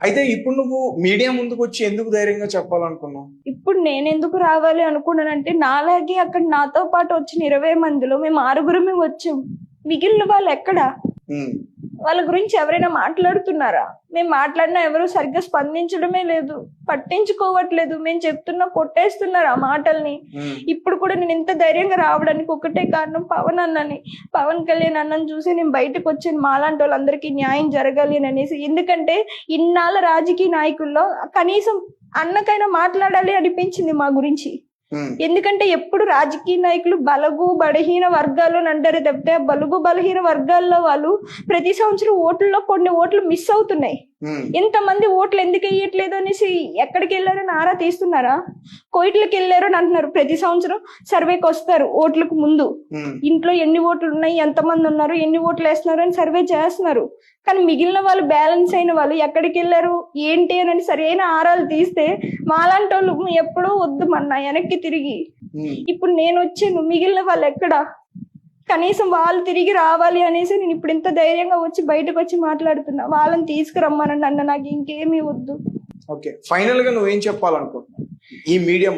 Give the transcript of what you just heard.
అయితే ఇప్పుడు నువ్వు మీడియా ముందుకు వచ్చి ఎందుకు ధైర్యంగా చెప్పాలనుకున్నావు? ఇప్పుడు నేను ఎందుకు రావాలి అనుకున్నానంటే, నాలాగే అక్కడ నాతో పాటు వచ్చిన 20 మందిలో మేము 6 వచ్చాం. మిగిలిన వాళ్ళు ఎక్కడ? ఉమ్, వాళ్ళ గురించి ఎవరైనా మాట్లాడుతున్నారా? మేము మాట్లాడినా ఎవరు సరిగ్గా స్పందించడమే లేదు, పట్టించుకోవట్లేదు. మేము చెప్తున్నా కొట్టేస్తున్నారు ఆ మాటల్ని. ఉమ్, ఇప్పుడు కూడా నేను ఇంత ధైర్యంగా రావడానికి ఒకటే కారణం పవన్ అన్నని. పవన్ కళ్యాణ్ అన్నని చూసి నేను బయటకు వచ్చాను, మాలాంటి వాళ్ళందరికీ న్యాయం జరగాలి అని అనేసి. ఎందుకంటే ఇన్నాళ్ళ రాజకీయ నాయకుల్లో కనీసం అన్నకైనా మాట్లాడాలి అనిపించింది మా గురించి. ఉమ్, ఎందుకంటే ఎప్పుడు రాజకీయ నాయకులు బలగు బలహీన వర్గాలు అని అంటారు తప్పితే, బలుగు బలహీన వర్గాల్లో వాళ్ళు ప్రతి సంవత్సరం ఓట్లలో కొన్ని ఓట్లు మిస్ అవుతున్నాయి. ఉమ్, ఇంతమంది ఓట్లు ఎందుకు వేయట్లేదు అనేసి ఎక్కడికి వెళ్ళారని ఆరా తీస్తున్నారా? కోయిట్లకి వెళ్ళారు అని అంటున్నారు. ప్రతి సంవత్సరం సర్వేకి వస్తారు ఓట్లకు ముందు, ఉమ్, ఇంట్లో ఎన్ని ఓట్లు ఉన్నాయి, ఎంతమంది ఉన్నారు, ఎన్ని ఓట్లు వేస్తున్నారు అని సర్వే చేస్తున్నారు. కానీ మిగిలిన వాళ్ళు, బ్యాలెన్స్ అయిన వాళ్ళు ఎక్కడికి వెళ్ళారు ఏంటి అని సరైన ఆరాలు తీస్తే మాలాంటి వాళ్ళు ఎప్పుడూ వద్దు మన్నా వెనక్కి తిరిగి. ఉమ్. ఇప్పుడు నేను వచ్చాను, మిగిలిన వాళ్ళు ఎక్కడ? కనీసం వాళ్ళు తిరిగి రావాలి అనేసి నేను ఇప్పుడు ఇంత ధైర్యంగా వచ్చి బయటకు వచ్చి మాట్లాడుతున్నా. వాళ్ళని తీసుకురమ్మనండి అన్న, నాకు ఇంకేమీ వద్దు. ఓకే, ఫైనల్ గా నువ్వేం చెప్పాలనుకుంటున్నావు ఈ మీడియా